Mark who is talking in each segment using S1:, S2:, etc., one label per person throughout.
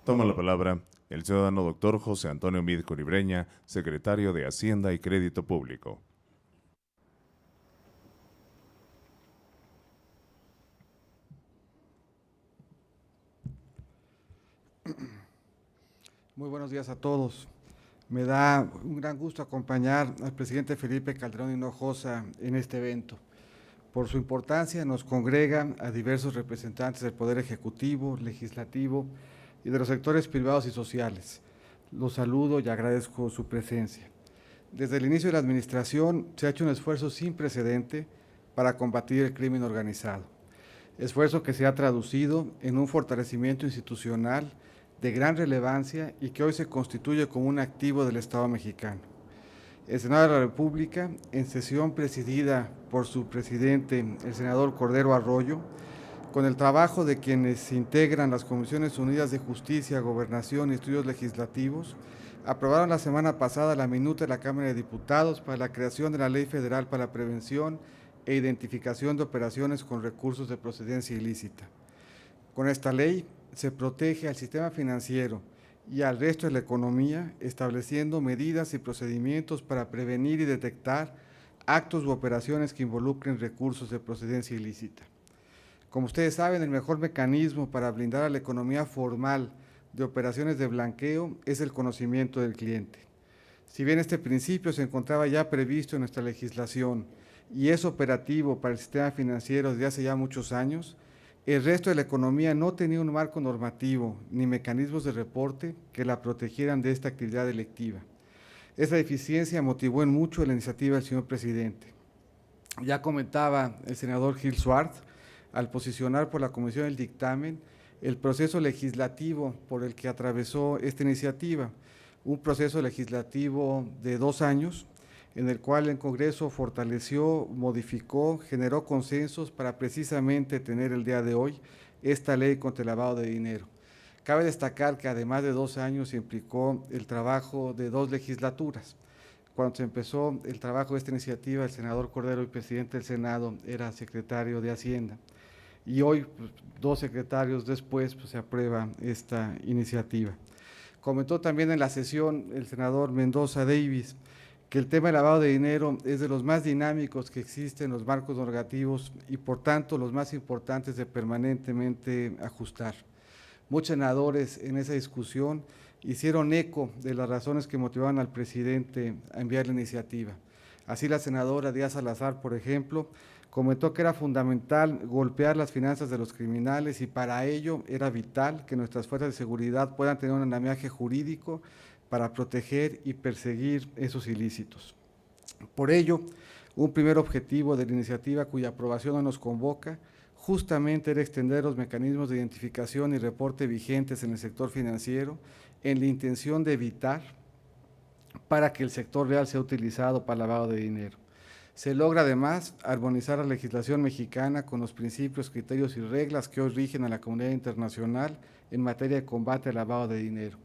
S1: Toma la palabra el ciudadano doctor José Antonio Mid Coribreña, secretario de Hacienda y Crédito Público.
S2: Muy buenos días a todos. Me da un gran gusto acompañar al presidente Felipe Calderón Hinojosa en este evento. Por su importancia nos congregan a diversos representantes del Poder Ejecutivo, Legislativo y de los sectores privados y sociales. Los saludo y agradezco su presencia. Desde el inicio de la administración se ha hecho un esfuerzo sin precedente para combatir el crimen organizado. Esfuerzo que se ha traducido en un fortalecimiento institucional de gran relevancia y que hoy se constituye como un activo del Estado mexicano. El Senado de la República, en sesión presidida por su presidente, el senador Cordero Arroyo, con el trabajo de quienes integran las Comisiones Unidas de Justicia, Gobernación y Estudios Legislativos, aprobaron la semana pasada la minuta de la Cámara de Diputados para la creación de la Ley Federal para la Prevención e Identificación de Operaciones con Recursos de Procedencia Ilícita. Con esta ley se protege al sistema financiero y al resto de la economía, estableciendo medidas y procedimientos para prevenir y detectar actos u operaciones que involucren recursos de procedencia ilícita. Como ustedes saben, el mejor mecanismo para blindar a la economía formal de operaciones de blanqueo es el conocimiento del cliente. Si bien este principio se encontraba ya previsto en nuestra legislación y es operativo para el sistema financiero desde hace ya muchos años, el resto de la economía no tenía un marco normativo ni mecanismos de reporte que la protegieran de esta actividad delictiva. Esa deficiencia motivó en mucho la iniciativa del señor presidente. Ya comentaba el senador Gil Suárez, al posicionar por la Comisión del Dictamen el proceso legislativo por el que atravesó esta iniciativa, un proceso legislativo de 2 años, en el cual el Congreso fortaleció, modificó, generó consensos para precisamente tener el día de hoy esta ley contra el lavado de dinero. Cabe destacar que además de 2 años implicó el trabajo de 2 legislaturas. Cuando se empezó el trabajo de esta iniciativa, el senador Cordero, el presidente del Senado, era secretario de Hacienda. Y hoy, 2 secretarios después, se aprueba esta iniciativa. Comentó también en la sesión el senador Mendoza Davis que el tema del lavado de dinero es de los más dinámicos que existen en los marcos normativos y por tanto los más importantes de permanentemente ajustar. Muchos senadores en esa discusión hicieron eco de las razones que motivaban al presidente a enviar la iniciativa. Así la senadora Díaz Salazar, por ejemplo, comentó que era fundamental golpear las finanzas de los criminales y para ello era vital que nuestras fuerzas de seguridad puedan tener un andamiaje jurídico para proteger y perseguir esos ilícitos. Por ello, un primer objetivo de la iniciativa cuya aprobación nos convoca justamente era extender los mecanismos de identificación y reporte vigentes en el sector financiero en la intención de evitar para que el sector real sea utilizado para lavado de dinero. Se logra además armonizar la legislación mexicana con los principios, criterios y reglas que hoy rigen a la comunidad internacional en materia de combate al lavado de dinero.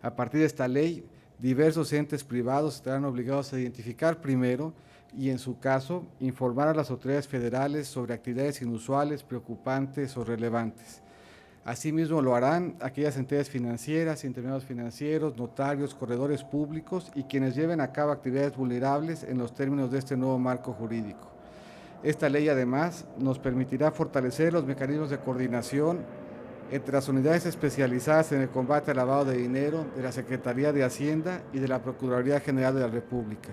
S2: A partir de esta ley, diversos entes privados estarán obligados a identificar primero y, en su caso, informar a las autoridades federales sobre actividades inusuales, preocupantes o relevantes. Asimismo, lo harán aquellas entidades financieras, intermediarios financieros, notarios, corredores públicos y quienes lleven a cabo actividades vulnerables en los términos de este nuevo marco jurídico. Esta ley, además, nos permitirá fortalecer los mecanismos de coordinación entre las unidades especializadas en el combate al lavado de dinero de la Secretaría de Hacienda y de la Procuraduría General de la República.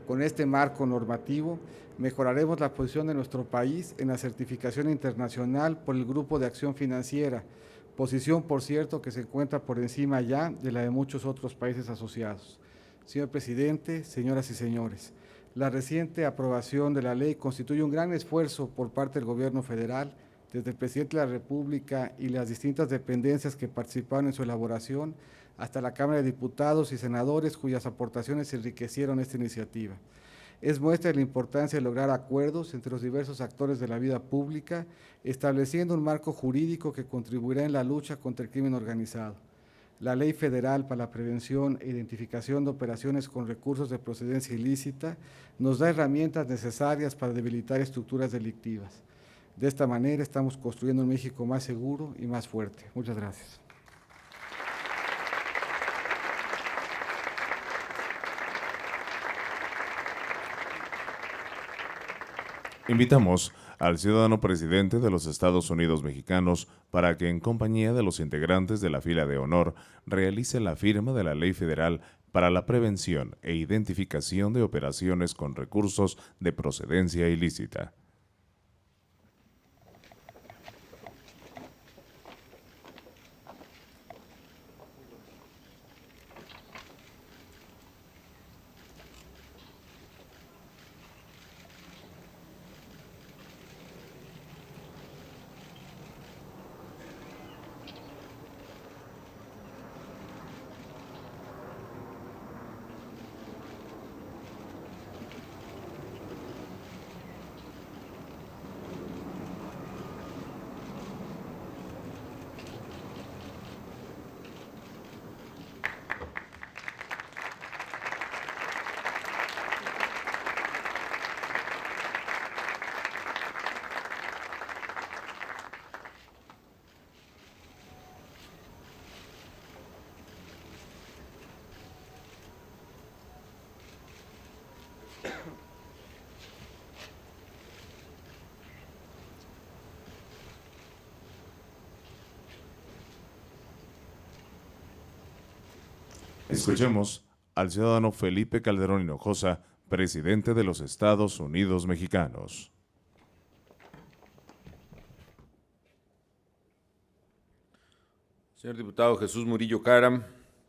S2: Con este marco normativo, mejoraremos la posición de nuestro país en la certificación internacional por el Grupo de Acción Financiera, posición, por cierto, que se encuentra por encima ya de la de muchos otros países asociados. Señor presidente, señoras y señores, la reciente aprobación de la ley constituye un gran esfuerzo por parte del gobierno federal, desde el presidente de la República y las distintas dependencias que participaron en su elaboración, hasta la Cámara de Diputados y Senadores, cuyas aportaciones enriquecieron esta iniciativa. Es muestra de la importancia de lograr acuerdos entre los diversos actores de la vida pública, estableciendo un marco jurídico que contribuirá en la lucha contra el crimen organizado. La Ley Federal para la Prevención e Identificación de Operaciones con Recursos de Procedencia Ilícita nos da herramientas necesarias para debilitar estructuras delictivas. De esta manera estamos construyendo un México más seguro y más fuerte. Muchas gracias.
S1: Invitamos al ciudadano presidente de los Estados Unidos mexicanos para que, en compañía de los integrantes de la fila de honor, realice la firma de la Ley Federal para la prevención e identificación de operaciones con recursos de procedencia ilícita. Escuchemos al ciudadano Felipe Calderón Hinojosa, presidente de los Estados Unidos mexicanos.
S3: Señor diputado Jesús Murillo Caram,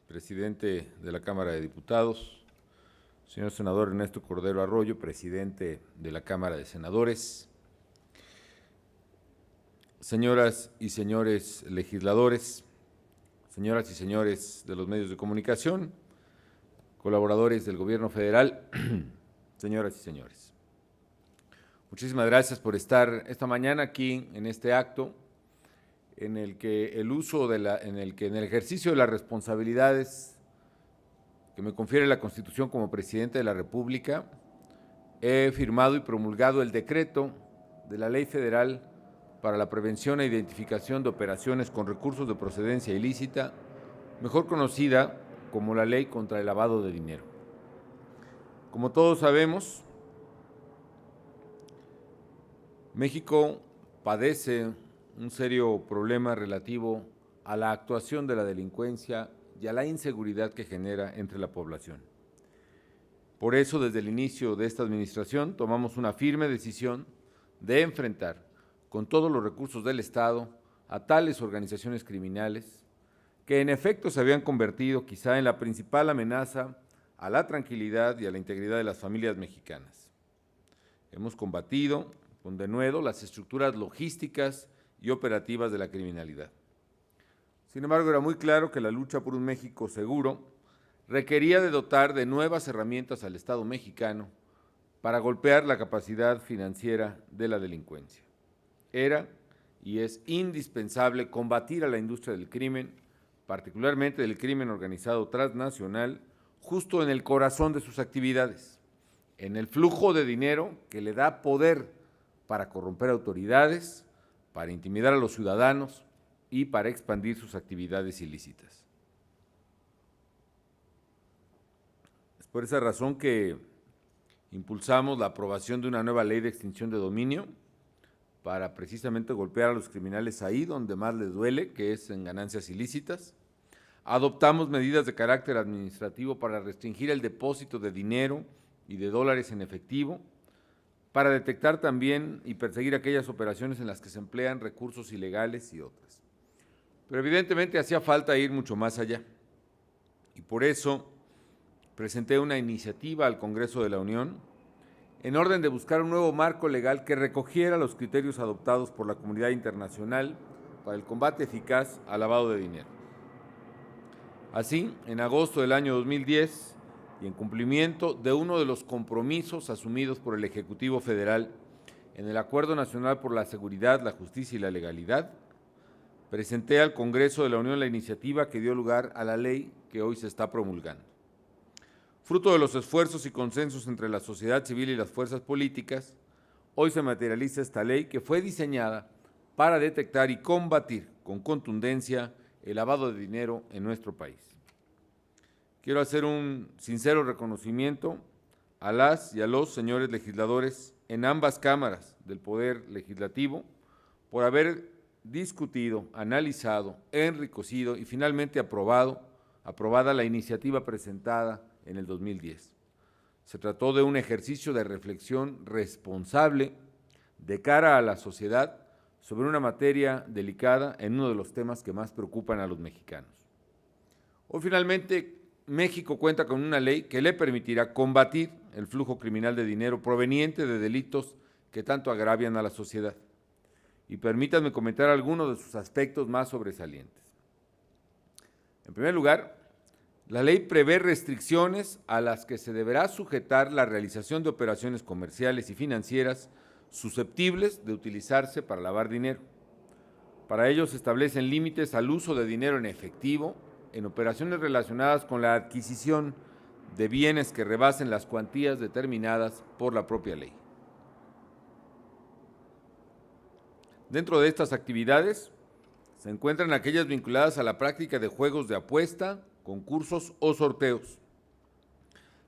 S3: presidente de la Cámara de Diputados. Señor senador Ernesto Cordero Arroyo, presidente de la Cámara de Senadores. Señoras y señores legisladores, señoras y señores de los medios de comunicación, colaboradores del Gobierno federal, señoras y señores. Muchísimas gracias por estar esta mañana aquí en este acto en el que en el ejercicio de las responsabilidades que me confiere la Constitución como presidente de la República, he firmado y promulgado el decreto de la Ley Federal para la prevención e identificación de operaciones con recursos de procedencia ilícita, mejor conocida como la Ley contra el Lavado de Dinero. Como todos sabemos, México padece un serio problema relativo a la actuación de la delincuencia y a la inseguridad que genera entre la población. Por eso, desde el inicio de esta administración, tomamos una firme decisión de enfrentar con todos los recursos del Estado a tales organizaciones criminales que en efecto se habían convertido quizá en la principal amenaza a la tranquilidad y a la integridad de las familias mexicanas. Hemos combatido con denuedo las estructuras logísticas y operativas de la criminalidad. Sin embargo, era muy claro que la lucha por un México seguro requería de dotar de nuevas herramientas al Estado mexicano para golpear la capacidad financiera de la delincuencia. Era y es indispensable combatir a la industria del crimen, particularmente del crimen organizado transnacional, justo en el corazón de sus actividades, en el flujo de dinero que le da poder para corromper autoridades, para intimidar a los ciudadanos y para expandir sus actividades ilícitas. Es por esa razón que impulsamos la aprobación de una nueva ley de extinción de dominio para precisamente golpear a los criminales ahí donde más les duele, que es en ganancias ilícitas. Adoptamos medidas de carácter administrativo para restringir el depósito de dinero y de dólares en efectivo, para detectar también y perseguir aquellas operaciones en las que se emplean recursos ilegales y otras. Pero evidentemente hacía falta ir mucho más allá, y por eso presenté una iniciativa al Congreso de la Unión en orden de buscar un nuevo marco legal que recogiera los criterios adoptados por la comunidad internacional para el combate eficaz al lavado de dinero. Así, en agosto del año 2010, y en cumplimiento de uno de los compromisos asumidos por el Ejecutivo Federal en el Acuerdo Nacional por la Seguridad, la Justicia y la Legalidad, presenté al Congreso de la Unión la iniciativa que dio lugar a la ley que hoy se está promulgando. Fruto de los esfuerzos y consensos entre la sociedad civil y las fuerzas políticas, hoy se materializa esta ley que fue diseñada para detectar y combatir con contundencia el lavado de dinero en nuestro país. Quiero hacer un sincero reconocimiento a las y a los señores legisladores en ambas cámaras del Poder Legislativo por haber discutido, analizado, enriquecido y finalmente aprobada la iniciativa presentada en el 2010. Se trató de un ejercicio de reflexión responsable de cara a la sociedad sobre una materia delicada en uno de los temas que más preocupan a los mexicanos. Hoy finalmente México cuenta con una ley que le permitirá combatir el flujo criminal de dinero proveniente de delitos que tanto agravian a la sociedad. Y permítanme comentar algunos de sus aspectos más sobresalientes. En primer lugar, la ley prevé restricciones a las que se deberá sujetar la realización de operaciones comerciales y financieras susceptibles de utilizarse para lavar dinero. Para ello se establecen límites al uso de dinero en efectivo en operaciones relacionadas con la adquisición de bienes que rebasen las cuantías determinadas por la propia ley. Dentro de estas actividades se encuentran aquellas vinculadas a la práctica de juegos de apuesta, concursos o sorteos,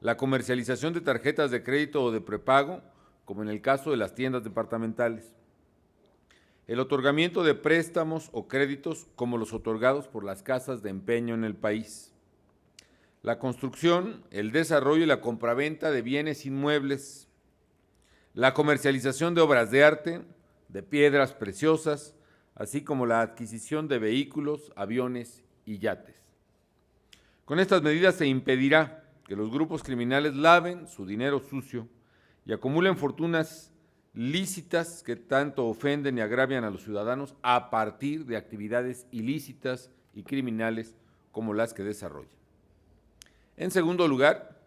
S3: la comercialización de tarjetas de crédito o de prepago, como en el caso de las tiendas departamentales, el otorgamiento de préstamos o créditos como los otorgados por las casas de empeño en el país, la construcción, el desarrollo y la compraventa de bienes inmuebles, la comercialización de obras de arte, de piedras preciosas, así como la adquisición de vehículos, aviones y yates. Con estas medidas se impedirá que los grupos criminales laven su dinero sucio y acumulen fortunas lícitas que tanto ofenden y agravian a los ciudadanos a partir de actividades ilícitas y criminales como las que desarrollan. En segundo lugar,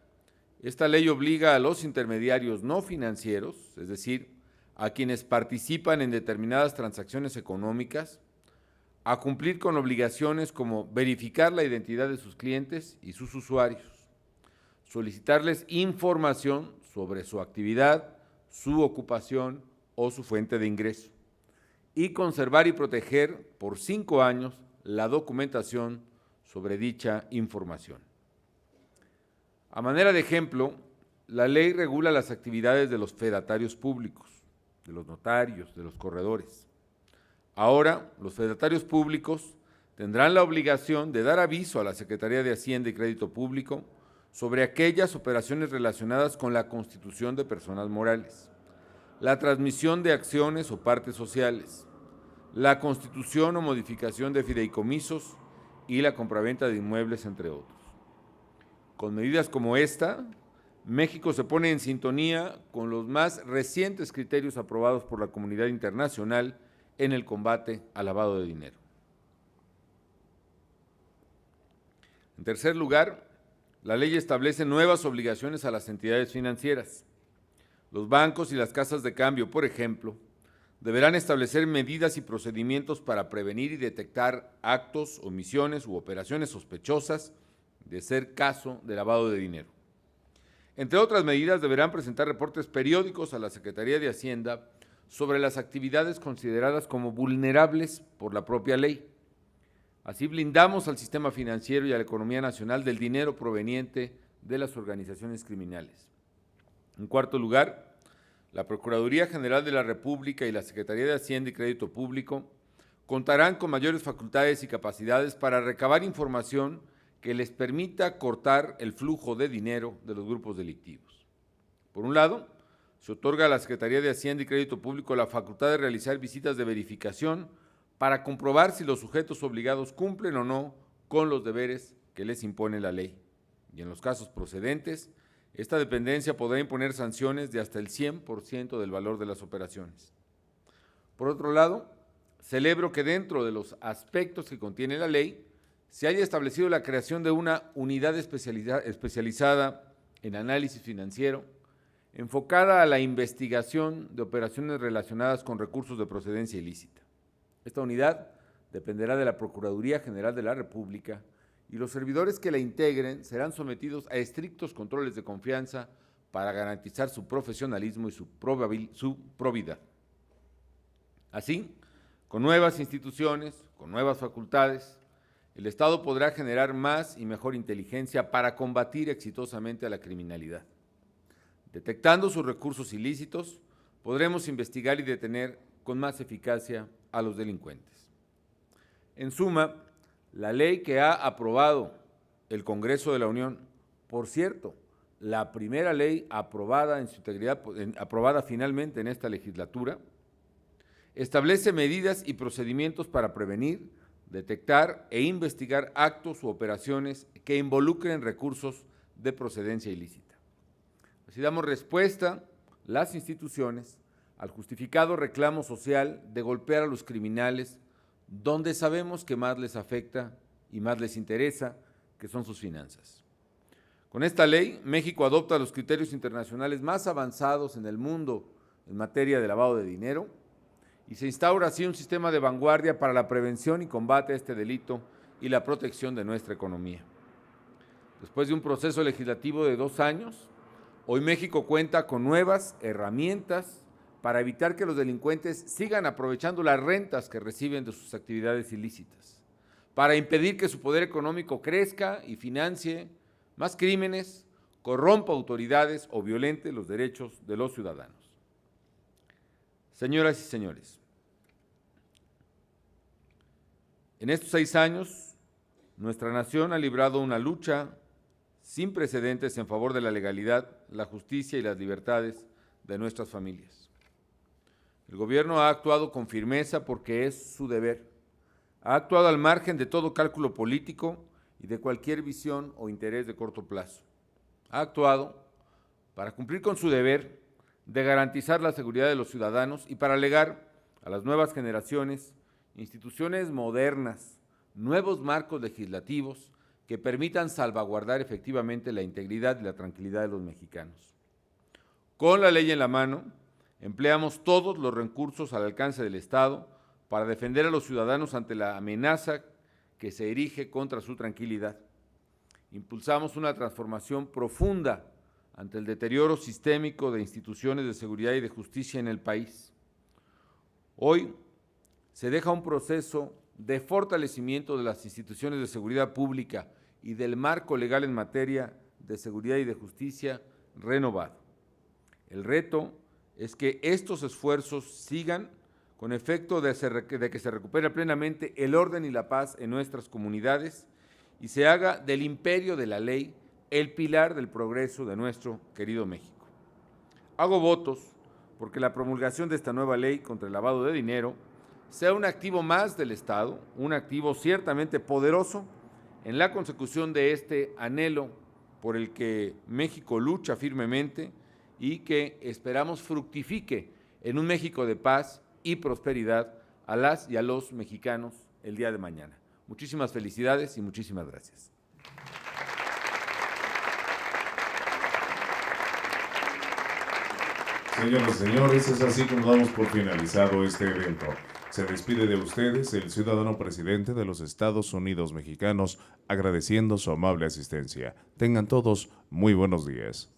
S3: esta ley obliga a los intermediarios no financieros, es decir, a quienes participan en determinadas transacciones económicas, a cumplir con obligaciones como verificar la identidad de sus clientes y sus usuarios, solicitarles información sobre su actividad, su ocupación o su fuente de ingreso, y conservar y proteger por 5 años la documentación sobre dicha información. A manera de ejemplo, la ley regula las actividades de los fedatarios públicos, de los notarios, de los corredores. Ahora, los fedatarios públicos tendrán la obligación de dar aviso a la Secretaría de Hacienda y Crédito Público sobre aquellas operaciones relacionadas con la constitución de personas morales, la transmisión de acciones o partes sociales, la constitución o modificación de fideicomisos y la compraventa de inmuebles, entre otros. Con medidas como esta, México se pone en sintonía con los más recientes criterios aprobados por la comunidad internacional en el combate al lavado de dinero. En tercer lugar, la ley establece nuevas obligaciones a las entidades financieras. Los bancos y las casas de cambio, por ejemplo, deberán establecer medidas y procedimientos para prevenir y detectar actos, omisiones u operaciones sospechosas de ser caso de lavado de dinero. Entre otras medidas, deberán presentar reportes periódicos a la Secretaría de Hacienda sobre las actividades consideradas como vulnerables por la propia ley. Así blindamos al sistema financiero y a la economía nacional del dinero proveniente de las organizaciones criminales. En cuarto lugar, la Procuraduría General de la República y la Secretaría de Hacienda y Crédito Público contarán con mayores facultades y capacidades para recabar información que les permita cortar el flujo de dinero de los grupos delictivos. Por un lado, se otorga a la Secretaría de Hacienda y Crédito Público la facultad de realizar visitas de verificación para comprobar si los sujetos obligados cumplen o no con los deberes que les impone la ley. Y en los casos procedentes, esta dependencia podrá imponer sanciones de hasta el 100% del valor de las operaciones. Por otro lado, celebro que dentro de los aspectos que contiene la ley, se haya establecido la creación de una unidad especializada en análisis financiero, enfocada a la investigación de operaciones relacionadas con recursos de procedencia ilícita. Esta unidad dependerá de la Procuraduría General de la República y los servidores que la integren serán sometidos a estrictos controles de confianza para garantizar su profesionalismo y su probidad. Así, con nuevas instituciones, con nuevas facultades, el Estado podrá generar más y mejor inteligencia para combatir exitosamente a la criminalidad. Detectando sus recursos ilícitos, podremos investigar y detener con más eficacia a los delincuentes. En suma, la ley que ha aprobado el Congreso de la Unión, por cierto, la primera ley aprobada en su integridad, aprobada finalmente en esta legislatura, establece medidas y procedimientos para prevenir, detectar e investigar actos u operaciones que involucren recursos de procedencia ilícita. Así damos respuesta, las instituciones, al justificado reclamo social de golpear a los criminales donde sabemos que más les afecta y más les interesa, que son sus finanzas. Con esta ley, México adopta los criterios internacionales más avanzados en el mundo en materia de lavado de dinero y se instaura así un sistema de vanguardia para la prevención y combate a este delito y la protección de nuestra economía. Después de un proceso legislativo de 2 años, hoy México cuenta con nuevas herramientas para evitar que los delincuentes sigan aprovechando las rentas que reciben de sus actividades ilícitas, para impedir que su poder económico crezca y financie más crímenes, corrompa autoridades o violente los derechos de los ciudadanos. Señoras y señores, en estos 6 años, nuestra nación ha librado una lucha sin precedentes en favor de la legalidad, la justicia y las libertades de nuestras familias. El gobierno ha actuado con firmeza porque es su deber. Ha actuado al margen de todo cálculo político y de cualquier visión o interés de corto plazo. Ha actuado para cumplir con su deber de garantizar la seguridad de los ciudadanos y para legar a las nuevas generaciones instituciones modernas, nuevos marcos legislativos que permitan salvaguardar efectivamente la integridad y la tranquilidad de los mexicanos. Con la ley en la mano, empleamos todos los recursos al alcance del Estado para defender a los ciudadanos ante la amenaza que se erige contra su tranquilidad. Impulsamos una transformación profunda ante el deterioro sistémico de instituciones de seguridad y de justicia en el país. Hoy se deja un proceso de fortalecimiento de las instituciones de seguridad pública y del marco legal en materia de seguridad y de justicia renovado. El reto es que estos esfuerzos sigan con efecto de que se recupere plenamente el orden y la paz en nuestras comunidades y se haga del imperio de la ley el pilar del progreso de nuestro querido México. Hago votos porque la promulgación de esta nueva ley contra el lavado de dinero sea un activo más del Estado, un activo ciertamente poderoso en la consecución de este anhelo por el que México lucha firmemente y que esperamos fructifique en un México de paz y prosperidad a las y a los mexicanos el día de mañana. Muchísimas felicidades y muchísimas gracias.
S1: Señoras y señores, es así como damos por finalizado este evento. Se despide de ustedes el ciudadano presidente de los Estados Unidos mexicanos, agradeciendo su amable asistencia. Tengan todos muy buenos días.